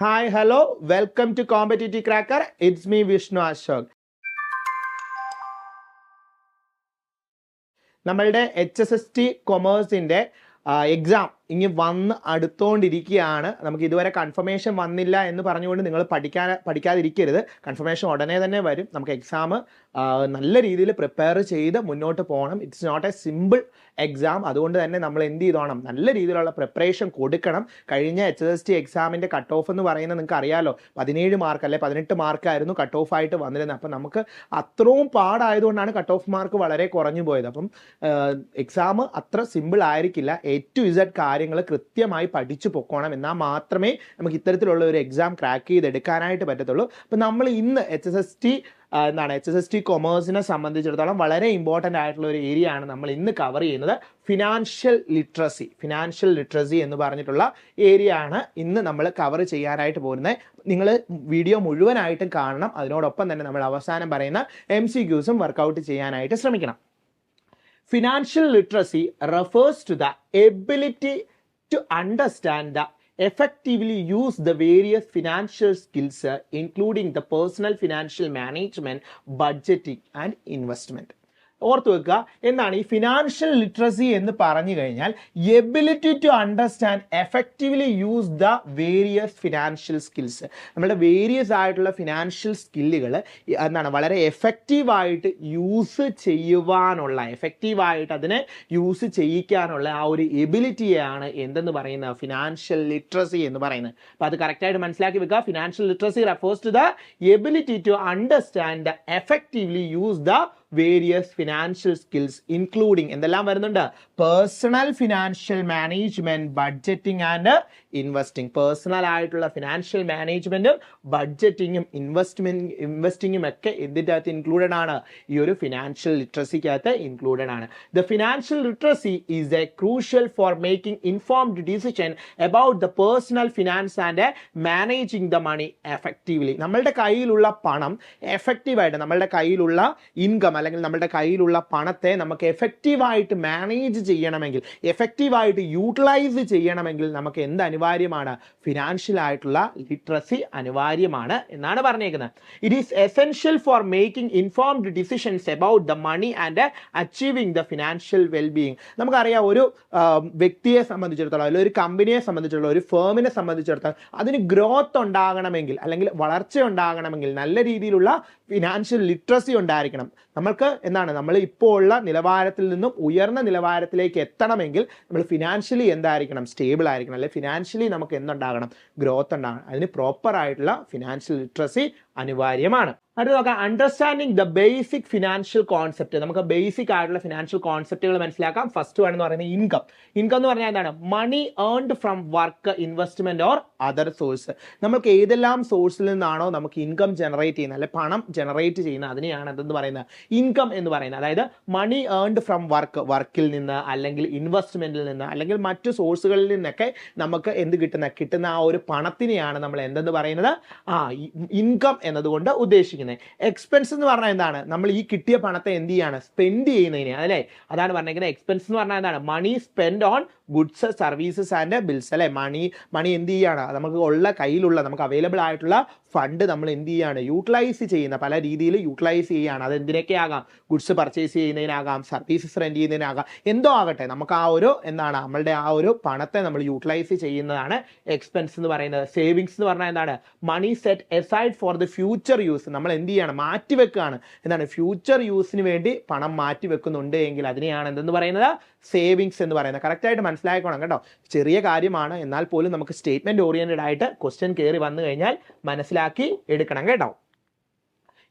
Hi, hello, welcome to Competitive Cracker. It's me, Vishnu Ashok. നമ്മളുടെ HSST കൊമേഴ്സിൻ്റെ exam ഇനി വന്ന് അടുത്തുകൊണ്ടിരിക്കുകയാണ്. നമുക്ക് ഇതുവരെ കൺഫർമേഷൻ വന്നില്ല എന്ന് പറഞ്ഞുകൊണ്ട് നിങ്ങൾ പഠിക്കാതിരിക്കരുത്. കൺഫർമേഷൻ ഉടനെ തന്നെ വരും. നമുക്ക് എക്സാം നല്ല രീതിയിൽ പ്രിപ്പയർ ചെയ്ത് മുന്നോട്ട് പോകണം. It's not a simple exam. അതുകൊണ്ട് തന്നെ നമ്മൾ എന്ത് ചെയ്തോണം, നല്ല രീതിയിലുള്ള പ്രിപ്പറേഷൻ കൊടുക്കണം. കഴിഞ്ഞ HSST എക്സാമിൻ്റെ കട്ട് ഓഫ് എന്ന് പറയുന്നത് നിങ്ങൾക്ക് അറിയാലോ, 17 മാർക്ക് അല്ലെ 18 മാർക്കായിരുന്നു കട്ട് ഓഫ് ആയിട്ട് വന്നിരുന്നത്. അപ്പം നമുക്ക് അത്രയും പാടായതുകൊണ്ടാണ് കട്ട് ഓഫ് മാർക്ക് വളരെ കുറഞ്ഞു പോയത്. അപ്പം എക്സാം അത്ര സിമ്പിൾ ആയിരിക്കില്ല. A to Z കാര്യങ്ങൾ കൃത്യമായി പഠിച്ചു പൊക്കോണം. എന്നാൽ മാത്രമേ നമുക്ക് ഇത്തരത്തിലുള്ള ഒരു എക്സാം ക്രാക്ക് ചെയ്തെടുക്കാനായിട്ട് പറ്റത്തുള്ളൂ. അപ്പം നമ്മൾ ഇന്ന് HSST കൊമേഴ്സിനെ സംബന്ധിച്ചിടത്തോളം വളരെ ഇമ്പോർട്ടൻ്റ് ആയിട്ടുള്ള ഒരു ഏരിയ ആണ് നമ്മൾ ഇന്ന് കവർ ചെയ്യുന്നത്. ഫിനാൻഷ്യൽ ലിറ്ററസി എന്ന് പറഞ്ഞിട്ടുള്ള ഏരിയ ആണ് ഇന്ന് നമ്മൾ കവർ ചെയ്യാനായിട്ട് പോകുന്നത്. നിങ്ങൾ വീഡിയോ മുഴുവനായിട്ടും കാണണം. അതിനോടൊപ്പം തന്നെ നമ്മൾ അവസാനം പറയുന്ന MCQസും വർക്കൗട്ട് ചെയ്യാനായിട്ട് ശ്രമിക്കണം. Financial literacy refers to the ability to understand the effectively use the various financial skills, including the personal financial management, budgeting and investment. ഓർത്ത് വെക്കുക, എന്താണ് ഈ ഫിനാൻഷ്യൽ ലിറ്ററസി എന്ന് പറഞ്ഞു കഴിഞ്ഞാൽ ability to understand effectively use the various financial skills. നമ്മുടെ various ആയിട്ടുള്ള financial സ്കില്ലുകൾ എന്താണ് വളരെ എഫക്റ്റീവായിട്ട് യൂസ് ചെയ്യുവാനുള്ള, എഫക്റ്റീവായിട്ട് അതിനെ യൂസ് ചെയ്യിക്കാനുള്ള ആ ഒരു എബിലിറ്റിയാണ് എന്തെന്ന് പറയുന്നത് ഫിനാൻഷ്യൽ ലിറ്ററസി എന്ന് പറയുന്നത്. അപ്പോൾ അത് കറക്റ്റായിട്ട് മനസ്സിലാക്കി വെക്കുക. Financial literacy refers to the ability to understand the effectively use the various financial skills including എന്തെല്ലാം വരുന്നുണ്ട്, personal financial management, budgeting and investing. Personal ആയിട്ടുള്ള ഫിനാൻഷ്യൽ മാനേജ്മെന്റും ബഡ്ജറ്റിങ്ങും ഇൻവെസ്റ്റിങ്ങും ഒക്കെ ഇതിൻ്റെ അകത്ത് ഇൻക്ലൂഡഡ് ആണ്, ഈ ഒരു ഫിനാൻഷ്യൽ ലിറ്ററസിക്കകത്ത് ഇൻക്ലൂഡഡ് ആണ്. The financial literacy is a crucial for making informed decision about the personal finance and managing the money effectively. നമ്മളുടെ കയ്യിലുള്ള പണം എഫക്റ്റീവായിട്ട്, നമ്മളുടെ കയ്യിലുള്ള ഇൻകം അല്ലെങ്കിൽ നമ്മുടെ കയ്യിലുള്ള പണത്തെ നമുക്ക് എഫക്റ്റീവായിട്ട് മാനേജ് ചെയ്യണമെങ്കിൽ, എഫക്റ്റീവായിട്ട് യൂട്ടിലൈസ് ചെയ്യണമെങ്കിൽ നമുക്ക് എന്ത് അനിവാര്യമാണ്, ഫിനാൻഷ്യൽ ആയിട്ടുള്ള ലിറ്ററസി അനിവാര്യമാണ് എന്നാണ് പറഞ്ഞേക്കുന്നത്. It is essential for making informed decisions about the money and achieving the financial wellbeing. നമുക്കറിയാം, ഒരു വ്യക്തിയെ സംബന്ധിച്ചിടത്തോളം അല്ലെങ്കിൽ ഒരു കമ്പനിയെ സംബന്ധിച്ചിടത്തോളം, ഒരു ഫേമിനെ സംബന്ധിച്ചിടത്തോളം അതിന് ഗ്രോത്ത് ഉണ്ടാകണമെങ്കിൽ അല്ലെങ്കിൽ വളർച്ച ഉണ്ടാകണമെങ്കിൽ നല്ല രീതിയിലുള്ള ഫിനാൻഷ്യൽ ലിറ്ററസി ഉണ്ടായിരിക്കണം. നമ്മൾക്ക് എന്താണ്, നമ്മൾ ഇപ്പോൾ ഉള്ള നിലവാരത്തിൽ നിന്നും ഉയർന്ന നിലവാരത്തിലേക്ക് എത്തണമെങ്കിൽ നമ്മൾ ഫിനാൻഷ്യലി എന്തായിരിക്കണം, സ്റ്റേബിൾ ആയിരിക്കണം. അല്ലെങ്കിൽ ഫിനാൻഷ്യലി നമുക്ക് എന്തുണ്ടാകണം, ഗ്രോത്ത് ഉണ്ടാകണം. അതിന് പ്രോപ്പർ ആയിട്ടുള്ള ഫിനാൻഷ്യൽ ലിറ്ററസി അനിവാര്യമാണ്. അത് നോക്കാം, understanding the basic financial concept. നമുക്ക് ബേസിക് ആയിട്ടുള്ള ഫിനാൻഷ്യൽ കോൺസെപ്റ്റുകൾ മനസ്സിലാക്കാം. ഫസ്റ്റ് വൺ എന്ന് പറയുന്നത് ഇൻകം. ഇൻകം എന്ന് പറഞ്ഞാൽ എന്താണ്, money earned from work, investment or other source. നമുക്ക് ഏതെല്ലാം സോഴ്സിൽ നിന്നാണോ നമുക്ക് ഇൻകം ജനറേറ്റ് ചെയ്യുന്നത്, അല്ലെ പണം ജനറേറ്റ് ചെയ്യുന്നത്, അതിനെയാണ് എന്തെന്ന് പറയുന്നത്, ഇൻകം എന്ന് പറയുന്നത്. അതായത് മണി ഏൺഡ് ഫ്രം വർക്കിൽ നിന്ന് അല്ലെങ്കിൽ ഇൻവെസ്റ്റ്മെന്റിൽ നിന്ന് അല്ലെങ്കിൽ മറ്റു സോഴ്സുകളിൽ നിന്നൊക്കെ നമുക്ക് കിട്ടുന്ന ആ ഒരു പണത്തിനെയാണ് നമ്മൾ എന്തെന്ന് പറയുന്നത്, ഇൻകം എന്നതുകൊണ്ട് ഉദ്ദേശിക്കുന്നത്. എക്സ്പെൻസ് എന്ന് പറഞ്ഞാൽ എന്താണ്, നമ്മൾ ഈ കിട്ടിയ പണത്തെ എന്ത് ചെയ്യാണ്, സ്പെൻഡ് ചെയ്യുന്നതിനെ, അല്ലേ, അതാണ് പറഞ്ഞിരിക്കുന്നത്. എക്സ്പെൻസ് എന്ന് പറഞ്ഞാൽ എന്താണ്, money spend on goods, services and bills, അല്ലെ. മണി എന്ത് ചെയ്യാണ്, നമുക്ക് കയ്യിലുള്ള നമുക്ക് അവൈലബിൾ ആയിട്ടുള്ള ഫണ്ട് നമ്മൾ എന്ത് ചെയ്യാണ്, യൂട്ടിലൈസ് ചെയ്യുന്ന, പല രീതിയിൽ യൂട്ടിലൈസ് ചെയ്യുകയാണ്. അത് എന്തിനൊക്കെ ആകാം, ഗുഡ്സ് പർച്ചേസ് ചെയ്യുന്നതിനാകാം, സർവീസസ് റെന്റ് ചെയ്യുന്നതിനാകാം, എന്തോ ആകട്ടെ, നമുക്ക് ആ ഒരു എന്താണ് നമ്മളുടെ ആ ഒരു പണത്തെ നമ്മൾ യൂട്ടിലൈസ് ചെയ്യുന്നതാണ് എക്സ്പെൻസ് എന്ന് പറയുന്നത്. സേവിങ്സ് എന്ന് പറഞ്ഞാൽ എന്താണ്, money set aside for the future use. നമ്മൾ എന്ത് ചെയ്യാണ്, മാറ്റിവെക്കുകയാണ്. എന്താണ്, ഫ്യൂച്ചർ യൂസിന് വേണ്ടി പണം മാറ്റിവെക്കുന്നുണ്ട് എങ്കിൽ അതിനെയാണ് എന്തെന്ന് പറയുന്നത്, സേവിങ്സ് എന്ന് പറയുന്നത്. കറക്റ്റായിട്ട് മനസ്സിലാക്കണം കേട്ടോ. ചെറിയ കാര്യമാണ്, എന്നാൽ പോലും നമുക്ക് സ്റ്റേറ്റ്മെന്റ് ഓറിയന്റഡ് ആയിട്ട് ക്വസ്റ്റ്യൻ കയറി വന്നു കഴിഞ്ഞാൽ മനസ്സിലാക്കി എടുക്കണം കേട്ടോ.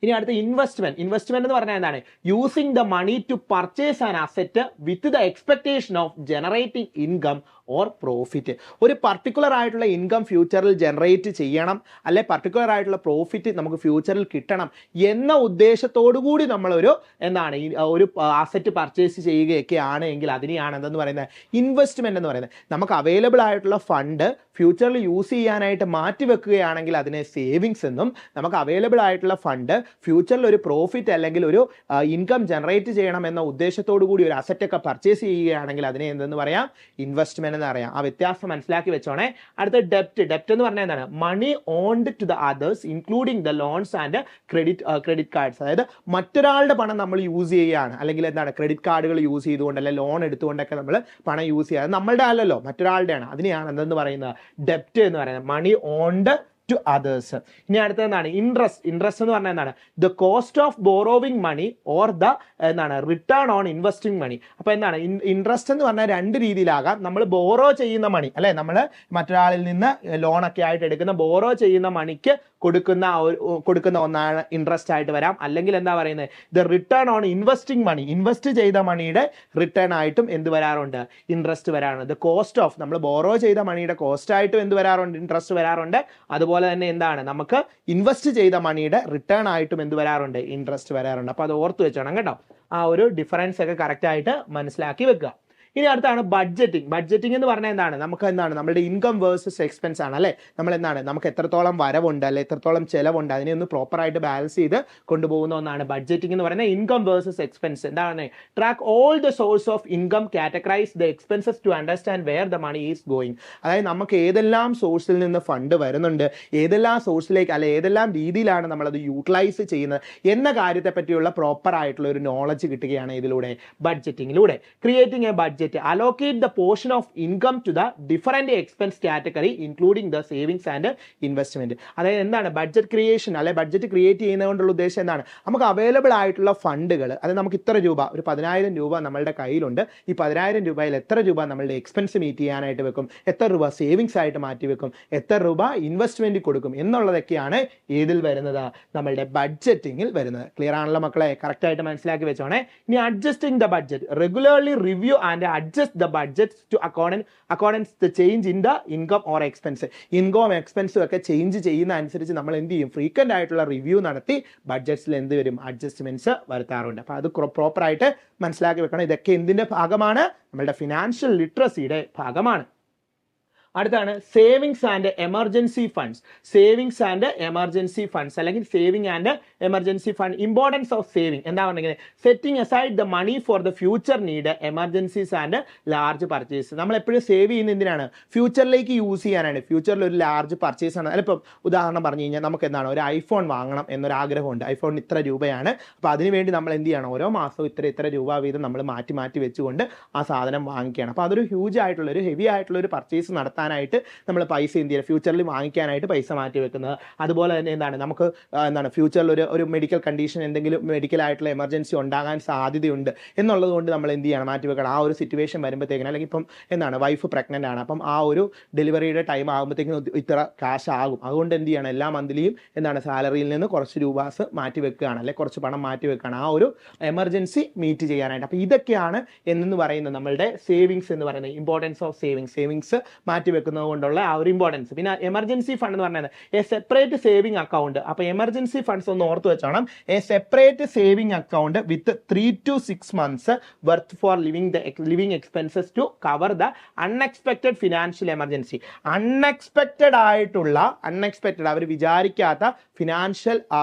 ഇനി അടുത്ത ഇൻവെസ്റ്റ്മെന്റ്. ഇൻവെസ്റ്റ്മെന്റ് എന്ന് പറഞ്ഞാൽ എന്താണ്, using the money to purchase an asset with the expectation of generating income or profit. ഒരു പർട്ടിക്കുലർ ആയിട്ടുള്ള ഇൻകം ഫ്യൂച്ചറിൽ ജനറേറ്റ് ചെയ്യണം, അല്ലെ പർട്ടിക്കുലർ ആയിട്ടുള്ള പ്രോഫിറ്റ് നമുക്ക് ഫ്യൂച്ചറിൽ കിട്ടണം എന്ന ഉദ്ദേശത്തോടു കൂടി നമ്മളൊരു എന്താണ് ഒരു അസറ്റ് പർച്ചേസ് ചെയ്യുകയൊക്കെ ആണ് എങ്കിൽ അതിനെയാണ് എന്തെന്ന് പറയുന്നത്, ഇൻവെസ്റ്റ്മെന്റ് എന്ന് പറയുന്നത്. നമുക്ക് അവൈലബിൾ ആയിട്ടുള്ള ഫണ്ട് ഫ്യൂച്ചറിൽ യൂസ് ചെയ്യാനായിട്ട് മാറ്റിവെക്കുകയാണെങ്കിൽ അതിനെ സേവിങ്സ് എന്നും, നമുക്ക് അവൈലബിൾ ആയിട്ടുള്ള ഫണ്ട് ഫ്യൂച്ചറിൽ ഒരു പ്രോഫിറ്റ് അല്ലെങ്കിൽ ഒരു ഇൻകം ജനറേറ്റ് ചെയ്യണം എന്ന ഉദ്ദേശത്തോടു കൂടി ഒരു അസറ്റൊക്കെ പർച്ചേസ് ചെയ്യുകയാണെങ്കിൽ അതിനെ എന്തെന്ന് പറയാം, ഇൻവെസ്റ്റ്മെന്റ് എന്താണെന്ന് അറിയാം. ആ വ്യത്യാസം മനസ്സിലാക്കി വെച്ചോണേ. അടുത്ത ഡെപ്റ്റ് എന്ന് പറഞ്ഞാൽ എന്താണ്? Money owned to the others including the loans and credit cards. അതായത് മറ്റൊരാളുടെ പണം നമ്മൾ യൂസ് ചെയ്യുകയാണ്, അല്ലെങ്കിൽ എന്താണ് ക്രെഡിറ്റ് കാർഡുകൾ യൂസ് ചെയ്തുകൊണ്ട് അല്ലെങ്കിൽ ലോൺ എടുത്തുകൊണ്ടൊക്കെ നമ്മൾ പണം യൂസ് ചെയ്യുക. നമ്മളുടെ അല്ലല്ലോ, മറ്റൊരാളുടെയാണ്. അതിനെയാണ് എന്തെന്ന് പറയുന്നത്? ഡെപ്റ്റ് എന്ന് പറയുന്നത്. Money owned to others. ഇനി അടുത്തത് എന്താണ്? ഇൻട്രസ്റ്റ് എന്ന് പറഞ്ഞാൽ എന്താണ്? The cost of borrowing money or the എന്താണ് റിട്ടേൺ ഓൺ ഇൻവെസ്റ്റിംഗ് മണി. അപ്പൊ എന്താണ് ഇൻട്രസ്റ്റ് എന്ന് പറഞ്ഞാൽ രണ്ട് രീതിയിലാകാം. നമ്മൾ ബോറോ ചെയ്യുന്ന മണി അല്ലെ, നമ്മൾ മറ്റൊരാളിൽ നിന്ന് ലോണൊക്കെ ആയിട്ട് എടുക്കുന്ന ബോറോ ചെയ്യുന്ന മണിക്ക് കൊടുക്കുന്ന ഒന്നാണ് ഇൻട്രസ്റ്റ് ആയിട്ട് വരാം. അല്ലെങ്കിൽ എന്താ പറയുന്നത്? The return on investing money, invest ചെയ്ത മണിയുടെ റിട്ടേൺ ആയിട്ടും എന്ത് വരാറുണ്ട്? ഇൻട്രസ്റ്റ് വരാറുണ്ട്. ദ കോസ്റ്റ് ഓഫ്, നമ്മൾ ബോറോ ചെയ്ത മണിയുടെ കോസ്റ്റ് ആയിട്ടും എന്ത് വരാറുണ്ട്? ഇൻട്രസ്റ്റ് വരാറുണ്ട്. അതുപോലെ തന്നെ എന്താണ്, നമുക്ക് ഇൻവെസ്റ്റ് ചെയ്ത മണിയുടെ റിട്ടേൺ ആയിട്ടും എന്ത് വരാറുണ്ട്? ഇൻട്രസ്റ്റ് വരാറുണ്ട്. അപ്പൊ അത് ഓർത്ത് വെച്ചോണം കേട്ടോ. ആ ഒരു ഡിഫറൻസ് ഒക്കെ കറക്റ്റ് ആയിട്ട് മനസ്സിലാക്കി വെക്കുക. ഇനി അടുത്താണ് ബഡ്ജറ്റിംഗ് എന്ന് പറഞ്ഞാൽ എന്താണ്? നമുക്ക് എന്താണ് നമ്മുടെ ഇൻകം വേഴ്സസ് എക്സ്പെൻസ് ആണ് അല്ലേ. നമ്മൾ എന്താണ്, നമുക്ക് എത്രത്തോളം വരവുണ്ട് അല്ലെ എത്രത്തോളം ചെലവുണ്ട് അതിനെ ഒന്ന് പ്രോപ്പറായിട്ട് ബാലൻസ് ചെയ്ത് കൊണ്ടുപോകുന്ന ഒന്നാണ് ബഡ്ജറ്റിംഗ് എന്ന് പറയുന്നത്. ഇൻകം വേഴ്സസ് എക്സ്പെൻസ് എന്താണ്? Track all the source of income, categorize the expenses to understand where the money is going. അതായത് നമുക്ക് ഏതെല്ലാം സോഴ്സിൽ നിന്ന് ഫണ്ട് വരുന്നുണ്ട്, ഏതെല്ലാം സോഴ്സിലേക്ക് അല്ലെ ഏതെല്ലാം രീതിയിലാണ് നമ്മളത് യൂട്ടിലൈസ് ചെയ്യുന്നത് എന്ന കാര്യത്തെ പറ്റിയുള്ള പ്രോപ്പർ ആയിട്ടുള്ള ഒരു നോളജ് കിട്ടുകയാണ് ഇതിലൂടെ, ബഡ്ജറ്റിംഗിലൂടെ. Creating a budget, allocate the portion of income to the different expense category including the savings and investment. അതായത് എന്താണ് ബഡ്ജറ്റ് ക്രിയേഷൻ അല്ലെ ബഡ്ജറ്റ് ക്രിയേറ്റ് ചെയ്യുന്നതുകൊണ്ടുള്ള ഉദ്ദേശം എന്താണ്? നമുക്ക് അവൈലബിൾ ആയിട്ടുള്ള ഫണ്ടുകൾ, അത് നമുക്ക് ഇത്ര രൂപ, ഒരു 10,000 രൂപ നമ്മളുടെ കയ്യിലുണ്ട്. ഈ 10,000 രൂപയിൽ എത്ര രൂപ നമ്മളുടെ എക്സ്പെൻസ് മീറ്റ് ചെയ്യാനായിട്ട് വെക്കും, എത്ര രൂപ സേവിങ്സ് ആയിട്ട് മാറ്റി വെക്കും, എത്ര രൂപ ഇൻവെസ്റ്റ്മെന്റ് കൊടുക്കും എന്നുള്ളതൊക്കെയാണ് ഏതിൽ വരുന്നത്? നമ്മളുടെ ബഡ്ജറ്റിംഗിൽ വരുന്നത്. ക്ലിയർ ആണല്ലോ മക്കളെ? കറക്റ്റ് ആയിട്ട് മനസ്സിലാക്കി വെച്ചോണേ. ഇനി adjusting the budget, regularly review and adjust the budget to accordance the change in the income or expense. Income എക്സ്പെൻസും ഒക്കെ ചേഞ്ച് ചെയ്യുന്ന അനുസരിച്ച് നമ്മൾ എന്ത് ചെയ്യും? ഫ്രീക്വന്റ് ആയിട്ടുള്ള റിവ്യൂ നടത്തി ബഡ്ജറ്റ്സിൽ എന്ത് വരും? അഡ്ജസ്റ്റ്മെന്റ്സ് വരുത്താറുണ്ട്. അപ്പൊ അത് പ്രോപ്പറായിട്ട് മനസ്സിലാക്കി വെക്കണം. ഇതൊക്കെ എന്തിന്റെ ഭാഗമാണ്? നമ്മളുടെ ഫിനാൻഷ്യൽ ലിറ്ററസിയുടെ ഭാഗമാണ്. അടുത്താണ് savings and emergency funds. Savings and emergency funds അല്ലെങ്കിൽ saving and emergency fund. Importance of saving എന്താ പറഞ്ഞിരിക്കുന്നത്? Setting aside the money for the future need, emergencies and large purchase. നമ്മൾ എപ്പോഴും സേവ് ചെയ്യുന്ന എന്തിനാണ്? ഫ്യൂച്ചറിലേക്ക് യൂസ് ചെയ്യാനാണ്. ഫ്യൂച്ചറിൽ ഒരു ലാർജ് പർച്ചേസ് ആണ്. അതിലിപ്പം ഉദാഹരണം പറഞ്ഞു കഴിഞ്ഞാൽ നമുക്ക് എന്താണ് ഒരു ഐഫോൺ വാങ്ങണം എന്നൊരു ആഗ്രഹമുണ്ട്. ഐഫോൺ ഇത്ര രൂപയാണ്. അപ്പോൾ അതിനുവേണ്ടി നമ്മൾ എന്ത് ചെയ്യണം? ഓരോ മാസവും ഇത്ര രൂപ വീതം നമ്മൾ മാറ്റി വെച്ചുകൊണ്ട് ആ സാധനം വാങ്ങിക്കുകയാണ്. അപ്പോൾ അതൊരു ഹ്യൂജ് ആയിട്ടുള്ള ഒരു ഹെവി ആയിട്ടുള്ള ഒരു പർച്ചേസ് നടത്താനായിട്ട് നമ്മൾ പൈസ എന്ത് ചെയ്യുക? ഫ്യൂച്ചറിൽ വാങ്ങിക്കാനായിട്ട് പൈസ മാറ്റി വെക്കുന്നത്. അതുപോലെ തന്നെ എന്താണ് നമുക്ക് എന്താണ് ഫ്യൂച്ചറിൽ ഒരു മെഡിക്കൽ കണ്ടീഷൻ, എന്തെങ്കിലും മെഡിക്കൽ ആയിട്ടുള്ള എമർജൻസി ഉണ്ടാകാൻ സാധ്യതയുണ്ട് എന്നുള്ളത് കൊണ്ട് നമ്മൾ എന്ത് ചെയ്യണം? മാറ്റി വെക്കണം. ആ ഒരു സിറ്റുവേഷൻ വരുമ്പോഴത്തേക്കിനും, അല്ലെങ്കിൽ ഇപ്പം എന്താണ് വൈഫ് പ്രഗ്നൻ്റ് ആണ്, അപ്പം ആ ഒരു ഡെലിവറിയുടെ ടൈം ആകുമ്പോഴത്തേക്കും ഇത്ര ക്യാഷ് ആകും. അതുകൊണ്ട് എന്ത് ചെയ്യണം? എല്ലാ മന്ത്ലിയും എന്താണ് സാലറിയിൽ നിന്ന് കുറച്ച് രൂപാസ് മാറ്റി വെക്കുകയാണ്, അല്ലെങ്കിൽ കുറച്ച് പണം മാറ്റി വെക്കുകയാണ് ആ ഒരു എമർജൻസി മീറ്റ് ചെയ്യാനായിട്ട്. അപ്പോൾ ഇതൊക്കെയാണ് എന്ന് പറയുന്നത് നമ്മളുടെ സേവിങ്സ് എന്ന് പറയുന്നത്. ഇമ്പോർട്ടൻസ് ഓഫ് സേവിങ്സ് മാറ്റി വെക്കുന്നത് കൊണ്ടുള്ള ആ ഒരു ഇമ്പോർട്ടൻസ്. പിന്നെ എമർജൻസി ഫണ്ട് എന്ന് പറയുന്നത് എ സെപ്പറേറ്റ് സേവിങ് അക്കൗണ്ട്. അപ്പോൾ എമർജൻസി ഫണ്ട്സ് ഒന്ന് ഓർത്ത് വെച്ചോണം. A separate saving account with 3 to 6 months worth for living expenses to cover the unexpected financial emergency. Unexpected അവർ വിചാരിക്കാത്ത ഫിനാൻഷ്യൽ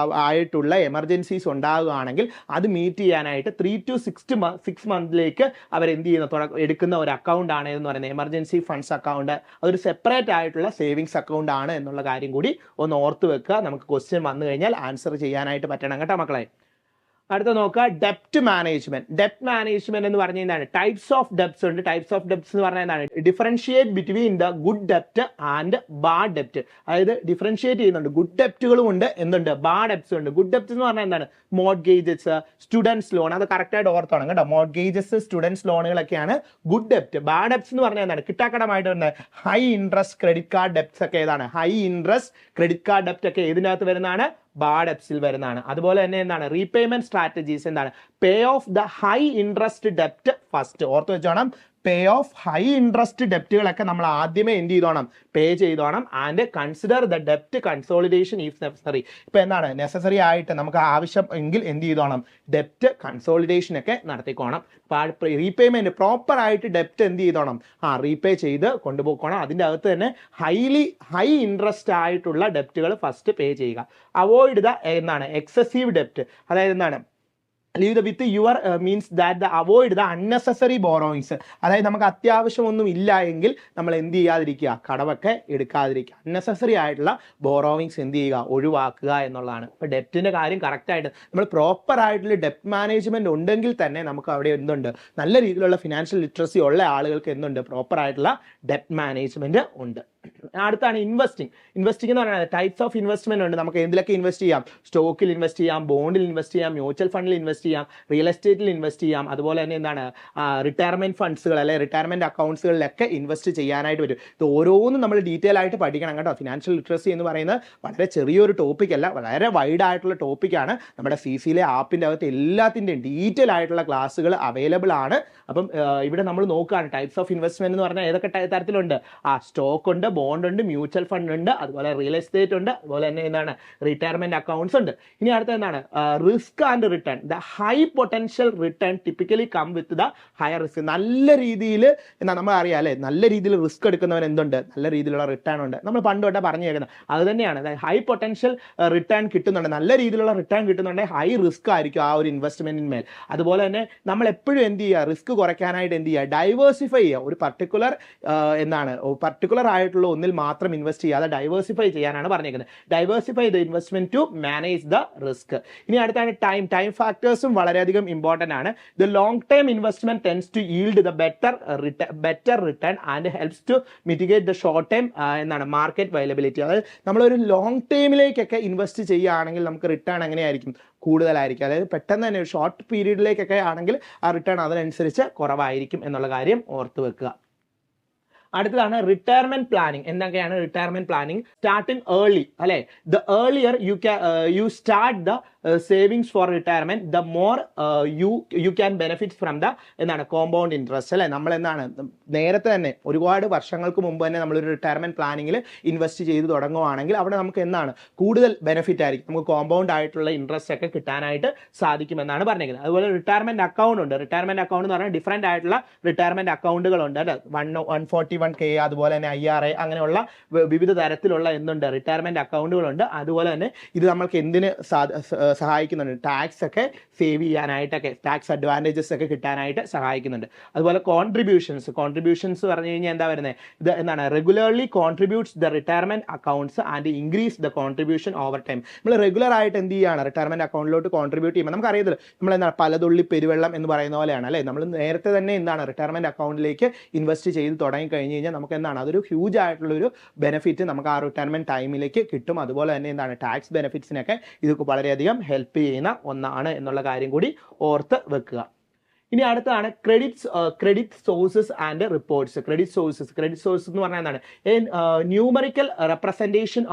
ആയിട്ടുള്ള എമർജൻസീസ് ഉണ്ടാകുകയാണെങ്കിൽ അത് മീറ്റ് ചെയ്യാനായിട്ട് 3 to 6 months അവർ എന്ത് ചെയ്യുന്ന എടുക്കുന്ന ഒരു അക്കൗണ്ട് ആണ് എന്ന് പറയുന്നത് എമർജൻസി ഫണ്ട്സ് അക്കൗണ്ട്. അതൊരു സെപ്പറേറ്റ് ആയിട്ടുള്ള സേവിങ്സ് അക്കൗണ്ട് ആണ് എന്നുള്ള കാര്യം കൂടി ഒന്ന് ഓർത്ത് വെക്കുക. നമുക്ക് ക്വസ്റ്റ്യൻ വന്നു കഴിഞ്ഞാൽ ആൻസർ ചെയ്യാനായിട്ട് പറ്റണം കേട്ടോ മക്കളെ. അടുത്ത നോക്കുക ഡെപ്റ്റ് മാനേജ്മെന്റ് എന്ന് പറഞ്ഞാൽ എന്താണ്? ടൈപ്സ് ഓഫ് ഡെപ്റ്റ്സ് ഉണ്ട്. ടൈപ്സ് ഓഫ് ഡെപ്റ്റ്സ് എന്ന് പറഞ്ഞാൽ എന്താണ്? Differentiate between the good ഡെപ്റ്റ് and bad ഡെപ്റ്റ്. അതായത് ഡിഫറൻഷിയേറ്റ് ചെയ്യുന്നുണ്ട്. ഗുഡ് ഡെപ്റ്റുകളും ഉണ്ട്, എന്തുണ്ട്? ബാഡ് ഡെപ്റ്റ്സ് ഉണ്ട്. ഗുഡ് ഡെപ്റ്റ്സ് എന്ന് പറഞ്ഞാൽ എന്താണ്? മോർഗേജസ്, സ്റ്റുഡൻസ് ലോൺ, അത് കറക്റ്റായിട്ട് ഓർത്തോണം കേട്ടോ. മോർഗേജസ്, സ്റ്റുഡൻസ് ലോണുകളൊക്കെയാണ് ഗുഡ് ഡെപ്റ്റ്. ബാഡ് ഡെപ്റ്റ്സ് എന്ന് പറഞ്ഞാൽ എന്താണ്? കിട്ടാക്കടമായിട്ട് വരുന്നത് high interest credit card debts ഒക്കെ ഏതാണ്? ഹൈ ഇൻട്രസ്റ്റ് ക്രെഡിറ്റ് കാർഡ് ഡെപ്റ്റ് ഒക്കെ ഏതിനകത്ത് വരുന്നതാണ്? ബാഡ് ഡെപ്റ്റ്സിൽ വരുന്നതാണ്. അതുപോലെ തന്നെ എന്താണ്? റീപേയ്മെന്റ് സ്ട്രാറ്റജീസ് എന്താണ്? Pay off the high interest ഡെപ്റ്റ് ഫസ്റ്റ്. ഓർത്ത് വെച്ചോണം. പേ ഓഫ് ഹൈ ഇൻട്രസ്റ്റ് ഡെപ്റ്റുകളൊക്കെ നമ്മൾ ആദ്യമേ എന്ത് ചെയ്തോണം? പേ ചെയ്തോണം. ആൻഡ് കൺസിഡർ ദ ഡെപ്റ്റ് കൺസോളിഡേഷൻ ഈഫ് നെസസറി. ഇപ്പൊ എന്താണ് നെസസറി ആയിട്ട് നമുക്ക് ആവശ്യം എങ്കിൽ എന്ത് ചെയ്തോണം? ഡെപ്റ്റ് കൺസോളിഡേഷൻ ഒക്കെ നടത്തിക്കോണം. റീപേയ്മെന്റ് പ്രോപ്പർ ആയിട്ട് ഡെപ്റ്റ് എന്ത് ചെയ്തോണം? റീപേ ചെയ്ത് കൊണ്ടുപോകണം. അതിൻ്റെ അകത്ത് തന്നെ ഹൈ ഇൻട്രസ്റ്റ് ആയിട്ടുള്ള ഡെപ്റ്റുകൾ ഫസ്റ്റ് പേ ചെയ്യുക. അവോയ്ഡ് ദ എന്താണ്? എക്സസീവ് ഡെപ്റ്റ്. അതായത് എന്താണ്? Leave the with your means that the avoid the unnecessary borrowings. അതായത് നമുക്ക് അത്യാവശ്യമൊന്നും ഇല്ല എങ്കിൽ നമ്മൾ എന്ത് ചെയ്യാതിരിക്കുക, കടവൊക്കെ എടുക്കാതിരിക്കുക. അൺനെസസറി ആയിട്ടുള്ള ബോറോയിങ്സ് എന്ത് ചെയ്യുക, ഒഴിവാക്കുക എന്നുള്ളതാണ്. ഇപ്പോൾ ഡെപ്റ്റിൻ്റെ കാര്യം കറക്റ്റായിട്ട് നമ്മൾ പ്രോപ്പർ ആയിട്ടുള്ള ഡെപ്റ്റ് മാനേജ്മെൻറ്റ് ഉണ്ടെങ്കിൽ തന്നെ നമുക്ക് അവിടെ എന്തുണ്ട്, നല്ല രീതിയിലുള്ള ഫിനാൻഷ്യൽ ലിറ്ററസി ഉള്ള ആളുകൾക്ക് എന്തുണ്ട്, പ്രോപ്പർ ആയിട്ടുള്ള ഡെപ്റ്റ് മാനേജ്മെൻറ്റ് ഉണ്ട്. അടുത്താണ് ഇൻവെസ്റ്റിംഗ്. ഇൻവെസ്റ്റിംഗ് എന്ന് പറയുന്നത് ടൈപ്സ് ഓഫ് ഇൻവെസ്റ്റ്മെന്റ് ഉണ്ട്. നമുക്ക് എന്തിലൊക്കെ ഇൻവെസ്റ്റ് ചെയ്യാം, സ്റ്റോക്കിൽ ഇൻവെസ്റ്റ് ചെയ്യാം, ബോണ്ടിൽ ഇൻവെസ്റ്റ് ചെയ്യാം, മ്യൂച്വൽ ഫണ്ടിൽ ഇൻവെസ്റ്റ് ചെയ്യാം, റിയൽ എസ്റ്റേറ്റിൽ ഇൻവെസ്റ്റ് ചെയ്യാം, അതുപോലെ തന്നെ എന്താണ് റിട്ടയർമെന്റ് ഫണ്ട്സുകൾ അല്ലെ റിട്ടയർമെന്റ് അക്കൗണ്ട്സുകളിലൊക്കെ ഇൻവെസ്റ്റ് ചെയ്യാനായിട്ട് വരും. ഇത് ഓരോന്നും നമ്മൾ ഡീറ്റെയിൽ ആയിട്ട് പഠിക്കണം കേട്ടോ. ഫിനാൻഷ്യൽ ലിറ്ററസി എന്ന് പറയുന്നത് വളരെ ചെറിയൊരു ടോപ്പിക് അല്ല, വളരെ വൈഡ് ആയിട്ടുള്ള ടോപ്പിക്കാണ്. നമ്മുടെ CCയിലെ ആപ്പിൻ്റെ അകത്ത് എല്ലാത്തിൻ്റെയും ഡീറ്റെയിൽ ആയിട്ടുള്ള ക്ലാസ്സുകൾ അവൈലബിൾ ആണ്. അപ്പം ഇവിടെ നമ്മൾ നോക്കുകയാണ് ടൈപ്സ് ഓഫ് ഇൻവെസ്റ്റ്മെന്റ് എന്ന് പറഞ്ഞാൽ ഏതൊക്കെ തരത്തിലുണ്ട്. സ്റ്റോക്ക് ഉണ്ട്, ബോണ്ട് ഉണ്ട്, മ്യൂച്വൽ ഫണ്ട് ഉണ്ട്, അതുപോലെ റിയൽ എസ്റ്റേറ്റ് ഉണ്ട്, അതുപോലെ തന്നെ എന്താണ് റിട്ടയർമെന്റ് അക്കൗണ്ട്സ് ഉണ്ട്. ഇനി അടുത്ത എന്താണ് risk and return. The high potential return typically come with the higher risk. നല്ല രീതിയിൽ എന്താ നമ്മൾ അറിയാം അല്ലേ, നല്ല രീതിയിൽ റിസ്ക് എടുക്കുന്നവൻ എന്തുണ്ട്, നല്ല രീതിയിലുള്ള റിട്ടേൺ ഉണ്ട്. നമ്മൾ പണ്ട് തൊട്ടേ പറഞ്ഞു കേൾക്കുന്നത് അത് തന്നെയാണ്. ഹൈ പൊട്ടൻഷ്യൽ റിട്ടേൺ കിട്ടുന്നുണ്ട്, നല്ല രീതിയിലുള്ള റിട്ടേൺ കിട്ടുന്നുണ്ടെങ്കിൽ ഹൈ റിസ്ക് ആയിരിക്കും ആ ഒരു ഇൻവെസ്റ്റ്മെന്റിന്മേൽ. അതുപോലെ തന്നെ നമ്മൾ എപ്പോഴും എന്ത് ചെയ്യുക, റിസ്ക് കുറയ്ക്കാനായിട്ട് എന്ത് ചെയ്യുക, ഡൈവേഴ്സിഫൈ ചെയ്യുക. ഒരു പർട്ടിക്കുലർ ആയിട്ടുള്ള ഒന്നിൽ മാത്രം ഇൻവെസ്റ്റ് ചെയ്യാതെ ഡൈവേഴ്സിഫൈ ചെയ്യാനാണ് പറഞ്ഞേക്കുന്നത്. Diversify the investment to manage the risk. ഇനി അടുത്താണ് ടൈം ഫാക്ടേഴ്സും വളരെയധികം ഇമ്പോർട്ടൻ്റ് ആണ്. The long time investment tends to yield the better return and helps to mitigate the short time market availability. അതായത് നമ്മളൊരു ലോങ് ടൈമിലേക്കൊക്കെ ഇൻവെസ്റ്റ് ചെയ്യുകയാണെങ്കിൽ നമുക്ക് റിട്ടേൺ എങ്ങനെയായിരിക്കും, കൂടുതലായിരിക്കും. അതായത് പെട്ടെന്ന് തന്നെ ഒരു ഷോർട്ട് പീരീഡിലേക്കൊക്കെ ആണെങ്കിൽ ആ റിട്ടേൺ അതിനനുസരിച്ച് കുറവായിരിക്കും എന്നുള്ള കാര്യം ഓർത്ത് വെക്കുക. അടുത്തതാണ് റിട്ടയർമെന്റ് പ്ലാനിങ്. എന്തൊക്കെയാണ് റിട്ടയർമെന്റ് പ്ലാനിങ്? സ്റ്റാർട്ടിങ് ഏർലി അല്ലെ. The earlier you start the savings for retirement the more you can benefit from the എന്താണ് കോമ്പൗണ്ട് ഇൻട്രസ്റ്റ് അല്ലെ. നമ്മൾ എന്താണ് നേരത്തെ തന്നെ ഒരുപാട് വർഷങ്ങൾക്ക് മുമ്പ് തന്നെ നമ്മളൊരു റിട്ടയർമെന്റ് പ്ലാനിങ്ങിൽ ഇൻവെസ്റ്റ് ചെയ്ത് തുടങ്ങുവാണെങ്കിൽ അവിടെ നമുക്ക് എന്താണ് കൂടുതൽ ബെനിഫിറ്റ് ആയിരിക്കും, നമുക്ക് കോമ്പൗണ്ട് ആയിട്ടുള്ള ഇൻട്രസ്റ്റ് ഒക്കെ കിട്ടാനായിട്ട് സാധിക്കുമെന്നാണ് പറഞ്ഞിരിക്കുന്നത്. അതുപോലെ റിട്ടയർമെന്റ് അക്കൗണ്ട് ഉണ്ട്. റിട്ടയർമെന്റ് അക്കൗണ്ട് എന്ന് പറഞ്ഞാൽ ഡിഫറെന്റ് ആയിട്ടുള്ള റിട്ടയർമെന്റ് അക്കൗണ്ടുകളുണ്ട് അല്ലെ. 141K അതുപോലെ തന്നെ IRA അങ്ങനെയുള്ള വിവിധ തരത്തിലുള്ള എന്തുണ്ട് റിട്ടയർമെന്റ് അക്കൗണ്ടുകളുണ്ട്. അതുപോലെ തന്നെ ഇത് നമ്മൾക്ക് എന്തിന് സഹായിക്കുന്നുണ്ട്, ടാക്സ് ഒക്കെ സേവ് ചെയ്യാനായിട്ടൊക്കെ, ടാക്സ് അഡ്വാൻറ്റേജസ് ഒക്കെ കിട്ടാനായിട്ട് സഹായിക്കുന്നുണ്ട്. അതുപോലെ കോൺട്രിബ്യൂഷൻസ് പറഞ്ഞു കഴിഞ്ഞാൽ എന്താ വരുന്നത്, ഇത് എന്താണ് regularly contributes the retirement accounts and increase the contribution over time. നമ്മൾ റെഗുലർ ആയിട്ട് എന്ത് ചെയ്യുകയാണ്, റിട്ടയർമെന്റ് അക്കൗണ്ടിലോട്ട് കോൺട്രിബ്യൂട്ട് ചെയ്യുമ്പോൾ നമുക്കറിയത്തില്ല, നമ്മൾ എന്താണ് പലതുള്ളി പെരുവെള്ളം എന്ന് പറയുന്ന പോലെയാണ് അല്ലേ. നമ്മൾ നേരത്തെ തന്നെ എന്താണ് റിട്ടയർമെന്റ് അക്കൗണ്ടിലേക്ക് ഇൻവെസ്റ്റ് ചെയ്ത് തുടങ്ങി കഴിഞ്ഞ് കഴിഞ്ഞാൽ നമുക്ക് എന്താണ് അതൊരു ഹ്യൂജ് ആയിട്ടുള്ളൊരു ബെനിഫിറ്റ് നമുക്ക് ആ റിട്ടയർമെന്റ് ടൈമിലേക്ക് കിട്ടും. അതുപോലെ തന്നെ എന്താണ് ടാക്സ് ബെനിഫിറ്റ്സിനൊക്കെ ഇത് വളരെയധികം ഹെൽപ്പ് ചെയ്യുന്ന ഒന്നാണ് എന്നുള്ള കാര്യം കൂടി ഓർത്ത് വെക്കുക. ഇനി അടുത്താണ് credit sources and reports. Credit sources എന്ന് പറഞ്ഞാൽ എന്താണ്, numerical representation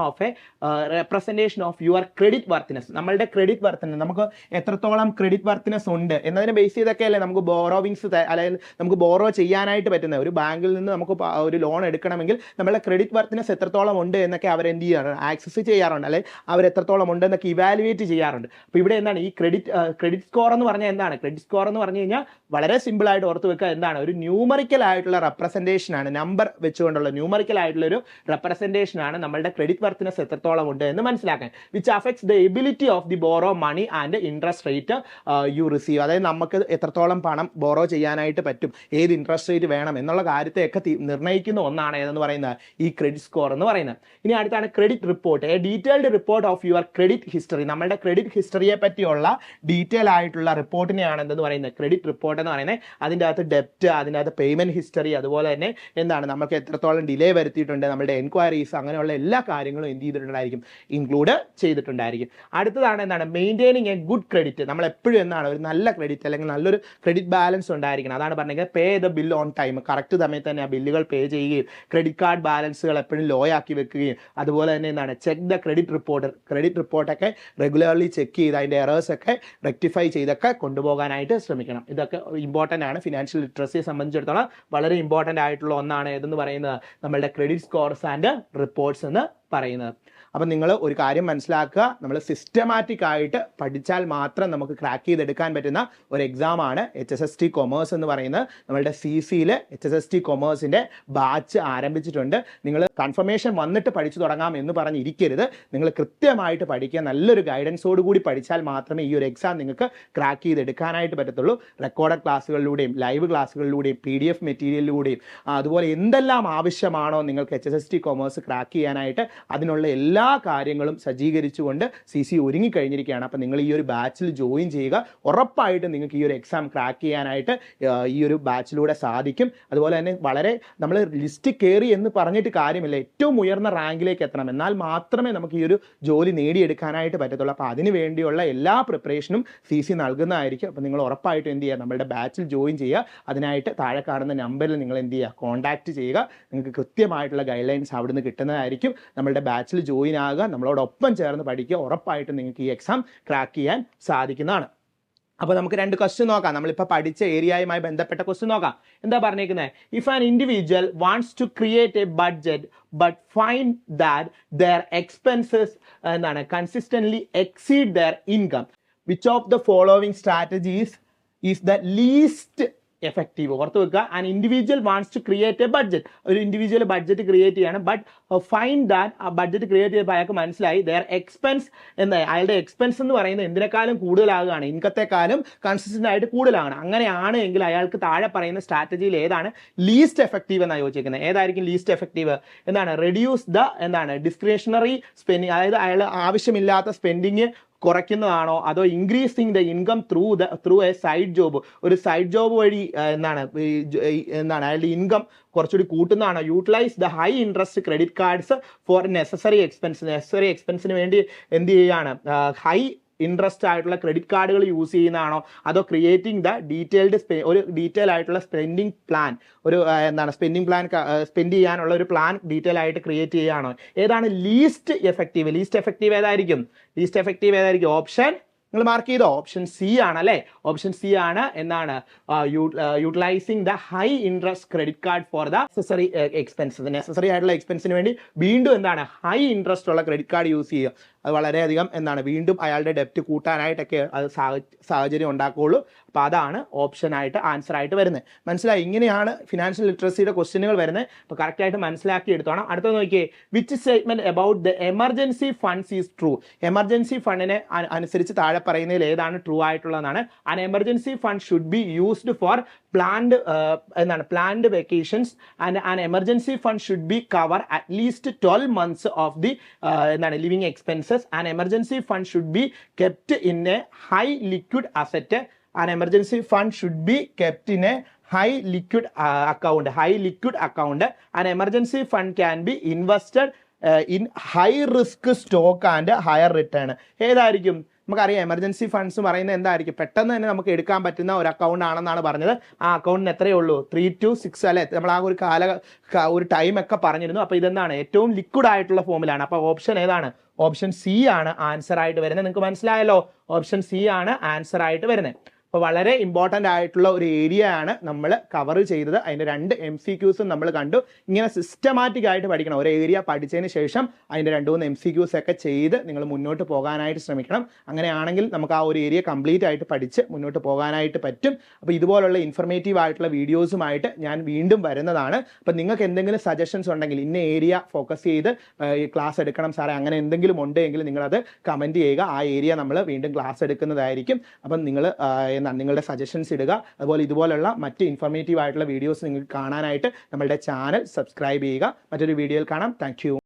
of your credit worthiness. നമ്മളുടെ ക്രെഡിറ്റ് വർത്തിനെസ്, നമുക്ക് എത്രത്തോളം ക്രെഡിറ്റ് വർത്തിനെസ് ഉണ്ട് എന്നതിനെ ബേസ് ചെയ്തൊക്കെ അല്ലേ നമുക്ക് ബോറോവിങ്സ് അല്ലെങ്കിൽ നമുക്ക് ബോറോ ചെയ്യാനായിട്ട് പറ്റുന്നത്. ഒരു ബാങ്കിൽ നിന്ന് നമുക്ക് ഒരു ലോൺ എടുക്കണമെങ്കിൽ നമ്മളുടെ ക്രെഡിറ്റ് വർത്തിനെസ് എത്രത്തോളം ഉണ്ട് എന്നൊക്കെ അവരെന്ത് ചെയ്യാറുണ്ട്, ആക്സസ് ചെയ്യാറുണ്ട്, അല്ലെങ്കിൽ അവർ എത്രത്തോളം ഉണ്ട് എന്നൊക്കെ ഇവാലുവേറ്റ് ചെയ്യാറുണ്ട്. അപ്പോൾ ഇവിടെ എന്താണ് ഈ ക്രെഡിറ്റ് സ്കോർ എന്ന് പറഞ്ഞാൽ എന്താണ്? ക്രെഡിറ്റ് സ്കോർ എന്ന് പറഞ്ഞു കഴിഞ്ഞാൽ വളരെ സിമ്പിൾ ആയിട്ട് ഓർത്ത് വെക്കുക, എന്താണ് ഒരു ന്യൂമറിക്കൽ ആയിട്ടുള്ള റെപ്രസെൻറ്റേഷൻ ആണ്, നമ്പർ വെച്ചുകൊണ്ടുള്ള ന്യൂമറിക്കൽ ആയിട്ടുള്ള ഒരു റെപ്രസെൻറ്റേഷൻ ആണ് നമ്മളുടെ ക്രെഡിറ്റ് വർത്തിനെസ് എത്രത്തോളം ഉണ്ട് എന്ന് മനസ്സിലാക്കാൻ. Which affects the ability of the borrow money and interest rate you receive. അതായത് നമുക്ക് എത്രത്തോളം പണം ബോറോ ചെയ്യാനായിട്ട് പറ്റും, ഏത് ഇൻട്രസ്റ്റ് റേറ്റ് വേണം എന്നുള്ള കാര്യത്തെയൊക്കെ നിർണ്ണയിക്കുന്ന ഒന്നാണ് ഏതെന്ന് പറയുന്നത് ഈ ക്രെഡിറ്റ് സ്കോർ എന്ന് പറയുന്നത്. ഇനി അടുത്താണ് credit report. A detailed report of your credit history. നമ്മളുടെ ക്രെഡിറ്റ് ഹിസ്റ്ററിയെ പറ്റിയുള്ള ഡീറ്റെയിൽ ആയിട്ടുള്ള റിപ്പോർട്ടിനെയാണ് എന്തെന്ന് പറയുന്നത് ക്രെഡിറ്റ് റിപ്പോർട്ട് എന്ന് പറയുന്നത്. അതിൻ്റെ അകത്ത് ഡെപ്റ്റ്, അതിൻ്റെ അകത്ത് പേയ്മെന്റ് ഹിസ്റ്ററി, അതുപോലെ തന്നെ എന്താണ് നമുക്ക് എത്രത്തോളം ഡിലേ വരുത്തിയിട്ടുണ്ട്, നമ്മുടെ എൻക്വയറീസ്, അങ്ങനെയുള്ള എല്ലാ കാര്യങ്ങളും എന്ത് ചെയ്തിട്ടുണ്ടായിരിക്കും, ഇൻക്ലൂഡ് ചെയ്തിട്ടുണ്ടായിരിക്കും. അടുത്തതാണ് എന്താണ് മെയിൻറ്റെയിനിങ് എ ഗുഡ് ക്രെഡിറ്റ്. നമ്മൾ എപ്പോഴും എന്താണ് ഒരു നല്ല ക്രെഡിറ്റ് അല്ലെങ്കിൽ നല്ലൊരു ക്രെഡിറ്റ് ബാലൻസ് ഉണ്ടായിരിക്കണം. അതാണ് പറഞ്ഞത് pay the bill on time. Correct സമയത്ത് തന്നെ ആ ബില്ലുകൾ പേ ചെയ്യുകയും ക്രെഡിറ്റ് കാർഡ് ബാലൻസുകൾ എപ്പോഴും ലോ ആക്കി വെക്കുകയും അതുപോലെ തന്നെ എന്താണ് ചെക്ക് ദ ക്രെഡിറ്റ് റിപ്പോർട്ടൊക്കെ റെഗുലർലി ചെക്ക് ചെയ്ത് അതിൻ്റെ എറേഴ്സ് ഒക്കെ റെക്ടിഫൈ ചെയ്തൊക്കെ കൊണ്ടുപോകാനായിട്ട് ശ്രമിക്കണം. ഇതൊക്കെ ഇമ്പോർട്ടൻ്റ് ആണ്. ഫിനാൻഷ്യൽ ലിറ്ററസിയെ സംബന്ധിച്ചിടത്തോളം വളരെ ഇമ്പോർട്ടൻ്റ് ആയിട്ടുള്ള ഒന്നാണ് ഏതെന്ന് പറയുന്നത് നമ്മളുടെ ക്രെഡിറ്റ് സ്കോർസ് ആൻഡ് റിപ്പോർട്ട്സ് എന്ന് പറയുന്നത്. അപ്പം നിങ്ങൾ ഒരു കാര്യം മനസ്സിലാക്കുക, നമ്മൾ സിസ്റ്റമാറ്റിക് ആയിട്ട് പഠിച്ചാൽ മാത്രം നമുക്ക് ക്രാക്ക് ചെയ്തെടുക്കാൻ പറ്റുന്ന ഒരു എക്സാമാണ് HSST കൊമേഴ്സ് എന്ന് പറയുന്നത്. നമ്മളുടെ CCയിൽ HSST കൊമേഴ്സിൻ്റെ ബാച്ച് ആരംഭിച്ചിട്ടുണ്ട്. നിങ്ങൾ കൺഫർമേഷൻ വന്നിട്ട് പഠിച്ചു തുടങ്ങാം എന്ന് പറഞ്ഞിരിക്കരുത്. നിങ്ങൾ കൃത്യമായിട്ട് പഠിക്കുക, നല്ലൊരു ഗൈഡൻസോട് കൂടി പഠിച്ചാൽ മാത്രമേ ഈ ഒരു എക്സാം നിങ്ങൾക്ക് ക്രാക്ക് ചെയ്തെടുക്കാനായിട്ട് പറ്റത്തുള്ളൂ. റെക്കോർഡഡ് ക്ലാസ്സുകളിലൂടെയും ലൈവ് ക്ലാസ്സുകളിലൂടെയും PDF മെറ്റീരിയലിലൂടെയും അതുപോലെ എന്തെല്ലാം ആവശ്യമാണോ നിങ്ങൾക്ക് HSST കൊമേഴ്സ് ക്രാക്ക് ചെയ്യാനായിട്ട് അതിനുള്ള എല്ലാ കാര്യങ്ങളും സജ്ജീകരിച്ചുകൊണ്ട് CC ഒരുങ്ങിക്കഴിഞ്ഞിരിക്കുകയാണ്. അപ്പോൾ നിങ്ങൾ ഈ ഒരു ബാച്ചിൽ ജോയിൻ ചെയ്യുക. ഉറപ്പായിട്ടും നിങ്ങൾക്ക് ഈ ഒരു എക്സാം ക്രാക്ക് ചെയ്യാനായിട്ട് ഈ ഒരു ബാച്ചിലൂടെ സാധിക്കും. അതുപോലെ തന്നെ വളരെ നമ്മൾ ലിസ്റ്റ് കയറി എന്ന് പറഞ്ഞിട്ട് കാര്യമില്ല, ഏറ്റവും ഉയർന്ന റാങ്കിലേക്ക് എത്തണം, എന്നാൽ മാത്രമേ നമുക്ക് ഈ ഒരു ജോലി നേടിയെടുക്കാനായിട്ട് പറ്റത്തുള്ളൂ. അപ്പോൾ അതിന് വേണ്ടിയുള്ള എല്ലാ പ്രിപ്പറേഷനും CC നൽകുന്നതായിരിക്കും. അപ്പോൾ നിങ്ങൾ ഉറപ്പായിട്ടും എന്ത് ചെയ്യുക, നമ്മുടെ ബാച്ചിൽ ജോയിൻ ചെയ്യുക. അതിനായിട്ട് താഴെ കാണുന്ന നമ്പറിൽ നിങ്ങൾ എന്ത് ചെയ്യുക, കോൺടാക്റ്റ് ചെയ്യുക. നിങ്ങൾക്ക് കൃത്യമായിട്ടുള്ള ഗൈഡ് ലൈൻസ് അവിടുന്ന് കിട്ടുന്നതായിരിക്കും. നമ്മളുടെ ബാച്ചിൽ ജോയിൻ ആകുക, നമ്മളോടൊപ്പം ചേർന്ന് പഠിക്കുക. ഉറപ്പായിട്ടും നിങ്ങൾക്ക് ഈ എക്സാം ക്രാക്ക് ചെയ്യാൻ സാധിക്കുന്നതാണ്. അപ്പോൾ നമുക്ക് 2 ക്വസ്റ്റ്യൻ നോക്കാം. നമ്മളിപ്പോൾ പഠിച്ച ഏരിയയുമായി ബന്ധപ്പെട്ട ക്വസ്റ്റ്യൻ നോക്കാം. എന്താ പറഞ്ഞേക്കുന്നത്? If an individual wants to create a budget but find that their expenses എന്താണ് consistently exceed their income, which of the following strategies is the least effective? ഓർത്ത് വെക്കുക, an individual wants to create a budget. ഒരു individual budget create ചെയ്യാണ്, but find that ആ budget create ചെയ്തപ്പോൾ അയാൾക്ക് മനസ്സിലായി there expense അയാളുടെ എക്സ്പെൻസ് എന്ന് പറയുന്നത് എന്തിനേക്കാളും കൂടുതലാകുകയാണ്, ഇൻകത്തെക്കാളും കൺസിസ്റ്റൻ്റ് ആയിട്ട് കൂടുതലാണ്. അങ്ങനെയാണ് എങ്കിൽ അയാൾക്ക് താഴെ പറയുന്ന സ്ട്രാറ്റജിയിൽ ഏതാണ് ലീസ്റ്റ് എഫക്റ്റീവ് എന്നാണ് ചോദിച്ചിരിക്കുന്നത്. ഏതായിരിക്കും ലീസ്റ്റ് എഫക്റ്റീവ്? എന്താണ്? റെഡ്യൂസ് ദ ഡിസ്ക്രിഷണറി സ്പെൻഡിങ്, അതായത് അയാൾ ആവശ്യമില്ലാത്ത സ്പെൻഡിങ് കുറയ്ക്കുന്നതാണോ, അതോ increasing the income through a side job, ഒരു സൈഡ് ജോബ് വഴി അയാളുടെ ഇൻകം കുറച്ചുകൂടി കൂട്ടുന്നതാണോ? Utilise the high interest credit cards for necessary എക്സ്പെൻസിന് വേണ്ടി എന്ത് ചെയ്യുകയാണ്, ഹൈ ഇൻട്രസ്റ്റ് ആയിട്ടുള്ള ക്രെഡിറ്റ് കാർഡുകൾ യൂസ് ചെയ്യുന്നതാണോ, അതോ ക്രിയേറ്റിംഗ് ദ ഒരു ഡീറ്റെയിൽ ആയിട്ടുള്ള സ്പെൻഡിങ് പ്ലാൻ, ഒരു സ്പെൻഡിങ് പ്ലാൻ സ്പെൻഡ് ചെയ്യാനുള്ള ഒരു പ്ലാൻ ഡീറ്റെയിൽ ആയിട്ട് ക്രിയേറ്റ് ചെയ്യുകയാണോ? ഏതാണ് ലീസ്റ്റ് എഫക്റ്റീവ്? ലീസ്റ്റ് എഫക്റ്റീവ് ഏതായിരിക്കും? ഓപ്ഷൻ നിങ്ങൾ മാർക്ക് ചെയ്തോ? ഓപ്ഷൻ C ആണ് അല്ലേ? ഓപ്ഷൻ C ആണ്. എന്താണ്? Utilising the high interest credit card for the necessary expenses. Necessary ആയിട്ടുള്ള എക്സ്പെൻസിന് വേണ്ടി വീണ്ടും ഹൈ ഇൻട്രസ്റ്റ് ഉള്ള ക്രെഡിറ്റ് കാർഡ് യൂസ് ചെയ്യുക. അത് വളരെയധികം വീണ്ടും അയാളുടെ ഡെപ്റ്റ് കൂട്ടാനായിട്ടൊക്കെ അത് സാഹചര്യം ഉണ്ടാക്കുകയുള്ളൂ. അപ്പോൾ അതാണ് ഓപ്ഷനായിട്ട് ആൻസറായിട്ട് വരുന്നത്. മനസ്സിലായി? ഇങ്ങനെയാണ് ഫിനാൻഷ്യൽ ലിറ്ററസിയുടെ ക്വസ്റ്റ്യനുകൾ വരുന്നത്. അപ്പോൾ കറക്റ്റായിട്ട് മനസ്സിലാക്കി എടുത്തോണം. അടുത്ത നോക്കിയേ, which statement about the emergency funds is true? Emergency ഫണ്ടിനെ അനുസരിച്ച് താഴെ പറയുന്നതിൽ ഏതാണ് ട്രൂ ആയിട്ടുള്ളതാണ്? An emergency fund should be used for planned vacations and an emergency fund should be cover at least 12 months of the living expenses. An emergency fund should be kept in a high liquid asset. An emergency fund should be kept in a high liquid account. An emergency fund can be invested in high risk stock and higher return. ഏതായിരിക്കും? നമുക്കറിയാം emergency funds പറയുന്നത് എന്തായിരിക്കും? പെട്ടെന്ന് തന്നെ നമുക്ക് എടുക്കാൻ പറ്റുന്ന ഒരു അക്കൗണ്ട് ആണെന്നാണ് പറഞ്ഞത്. ആ അക്കൗണ്ടിന് എത്രയേ ഉള്ളൂ? 3 to 6 അല്ലേ? നമ്മൾ ആ ഒരു ടൈമൊക്കെ പറഞ്ഞിരുന്നു. അപ്പോൾ ഇതെന്താണ്? ഏറ്റവും ലിക്വിഡ് ആയിട്ടുള്ള ഫോമിലാണ്. അപ്പോൾ ഓപ്ഷൻ ഏതാണ്? ഓപ്ഷൻ C ആണ് ആൻസർ ആയിട്ട് വരുന്നത്. നിങ്ങൾക്ക് മനസ്സിലായല്ലോ? ഓപ്ഷൻ C ആണ് ആൻസർ ആയിട്ട് വരുന്നത്. അപ്പോൾ വളരെ ഇമ്പോർട്ടൻ്റ് ആയിട്ടുള്ള ഒരു ഏരിയ ആണ് നമ്മൾ കവർ ചെയ്തത്. അതിൻ്റെ 2 MCQs നമ്മൾ കണ്ടു. ഇങ്ങനെ സിസ്റ്റമാറ്റിക് ആയിട്ട് പഠിക്കണം. ഒരു ഏരിയ പഠിച്ചതിന് ശേഷം അതിൻ്റെ 2-3 MCQs ഒക്കെ ചെയ്ത് നിങ്ങൾ മുന്നോട്ട് പോകാനായിട്ട് ശ്രമിക്കണം. അങ്ങനെയാണെങ്കിൽ നമുക്ക് ആ ഒരു ഏരിയ കംപ്ലീറ്റ് ആയിട്ട് പഠിച്ച് മുന്നോട്ട് പോകാനായിട്ട് പറ്റും. അപ്പോൾ ഇതുപോലുള്ള ഇൻഫർമേറ്റീവ് ആയിട്ടുള്ള വീഡിയോസുമായിട്ട് ഞാൻ വീണ്ടും വരുന്നതാണ്. അപ്പോൾ നിങ്ങൾക്ക് എന്തെങ്കിലും സജഷൻസ് ഉണ്ടെങ്കിൽ, ഇന്ന ഏരിയ ഫോക്കസ് ചെയ്ത് ക്ലാസ് എടുക്കണം സാറേ, അങ്ങനെ എന്തെങ്കിലും ഉണ്ടെങ്കിൽ നിങ്ങളത് കമൻറ്റ് ചെയ്യുക. ആ ഏരിയ നമ്മൾ വീണ്ടും ക്ലാസ് എടുക്കുന്നതായിരിക്കും. അപ്പം നിങ്ങൾ നിങ്ങളുടെ സജഷൻസ് ഇടുക. അതുപോലെ ഇതുപോലുള്ള മറ്റ് ഇൻഫർമേറ്റീവ് ആയിട്ടുള്ള വീഡിയോസ് നിങ്ങൾക്ക് കാണാനായിട്ട് നമ്മളുടെ ചാനൽ സബ്സ്ക്രൈബ് ചെയ്യുക. മറ്റൊരു വീഡിയോയിൽ കാണാം. Thank you.